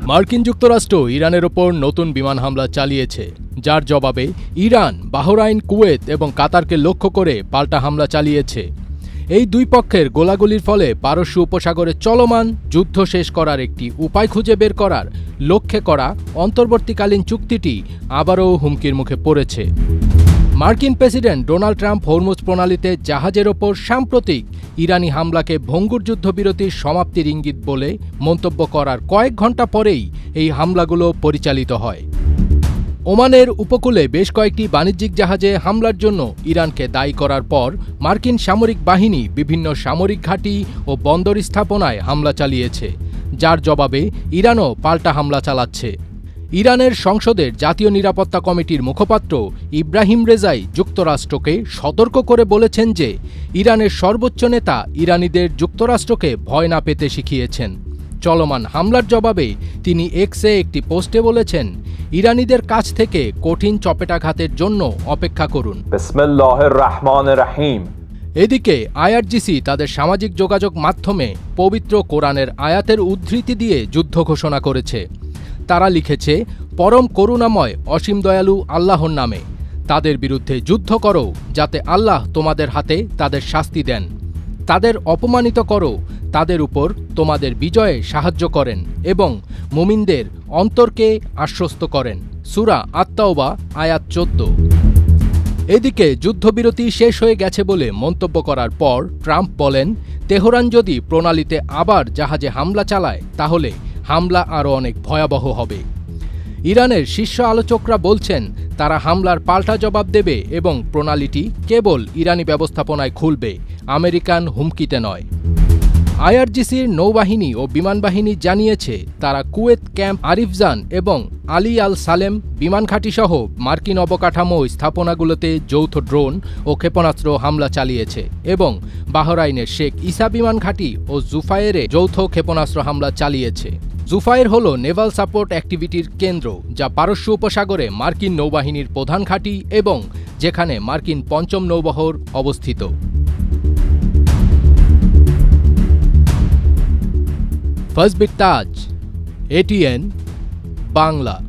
মার্কিন যুক্তরাষ্ট্র ইরানের ওপর নতুন বিমান হামলা চালিয়েছে, যার জবাবে ইরান বাহরাইন, কুয়েত এবং কাতারকে লক্ষ্য করে পাল্টা হামলা চালিয়েছে। এই দুই পক্ষের গোলাগুলির ফলে পারস্য উপসাগরে চলমান যুদ্ধ শেষ করার একটি উপায় খুঁজে বের করার লক্ষ্যে করা অন্তর্বর্তীকালীন চুক্তিটি আবারও হুমকির মুখে পড়েছে। মার্কিন প্রেসিডেন্ট ডোনাল্ড ট্রাম্প হরমুজ প্রণালীতে জাহাজের ওপর সাম্প্রতিক ইরানি হামলাকে ভঙ্গুর যুদ্ধবিরতির সমাপ্তির ইঙ্গিত বলে মন্তব্য করার কয়েক ঘণ্টা পরেই এই হামলাগুলো পরিচালিত হয়। ওমানের উপকূলে বেশ কয়েকটি বাণিজ্যিক জাহাজে হামলার জন্য ইরানকে দায়ী করার পর মার্কিন সামরিক বাহিনী বিভিন্ন সামরিক ঘাঁটি ও বন্দর স্থাপনায় হামলা চালিয়েছে, যার জবাবে ইরানও পাল্টা হামলা চালাচ্ছে। ইরানের সংসদের জাতীয় নিরাপত্তা কমিটির মুখপাত্র ইব্রাহিম রেজাই যুক্তরাষ্ট্রকে সতর্ক করে বলেছেন যে ইরানের সর্বোচ্চ নেতা ইরানিদের যুক্তরাষ্ট্রকে ভয় না পেতে শিখিয়েছেন। চলমান হামলার জবাবে তিনি এক্সে একটি পোস্টে বলেছেন, ইরানিদের কাছ থেকে কঠিন চপেটাঘাতের জন্য অপেক্ষা করুন। বিসমিল্লাহির রহমানির রহিম। এদিকে আইআরজিসি তাদের সামাজিক যোগাযোগ মাধ্যমে পবিত্র কোরআনের আয়াতের উদ্ধৃতি দিয়ে যুদ্ধ ঘোষণা করেছে। তারা লিখেছে, পরম করুণাময় অসীম দয়ালু আল্লাহর নামে তাদের বিরুদ্ধে যুদ্ধ করো, যাতে আল্লাহ তোমাদের হাতে তাদের শাস্তি দেন। তাদের অপমানিত করো, তাদের উপর তোমাদের বিজয়ে সাহায্য করেন এবং মুমিনদের অন্তরকে আশ্বস্ত করেন। সূরা আত-তাওবা আয়াত 14। এদিকে যুদ্ধবিরতি শেষ হয়ে গেছে বলে মন্তব্য করার পর ট্রাম্প বলেন, তেহরান যদি প্রণালীতে আবার জাহাজে হামলা চালায় তাহলে হামলা আরও অনেক ভয়াবহ হবে। ইরানের শীর্ষ আলোচকরা বলছেন তারা হামলার পাল্টা জবাব দেবে এবং প্রণালীটি কেবল ইরানি ব্যবস্থাপনায় খুলবে, আমেরিকান হুমকিতে নয়। আইআরজিসির নৌবাহিনী ও বিমানবাহিনী জানিয়েছে তারা কুয়েত ক্যাম্প আরিফজান এবং আলী আল সালেম বিমান ঘাঁটিসহ মার্কিন অবকাঠামো স্থাপনাগুলোতে যৌথ ড্রোন ও ক্ষেপণাস্ত্র হামলা চালিয়েছে এবং বাহরাইনের শেখ ইসা বিমান ঘাঁটি ও জুফায়েরে যৌথ ক্ষেপণাস্ত্র হামলা চালিয়েছে। জুফায়ের হল নেভাল সাপোর্ট অ্যাক্টিভিটির কেন্দ্র, যা পারস্য উপসাগরে মার্কিন নৌবাহিনীর প্রধান ঘাঁটি এবং যেখানে মার্কিন পঞ্চম নৌবহর অবস্থিত। ফাজবির তাজ, এটিএন বাংলা।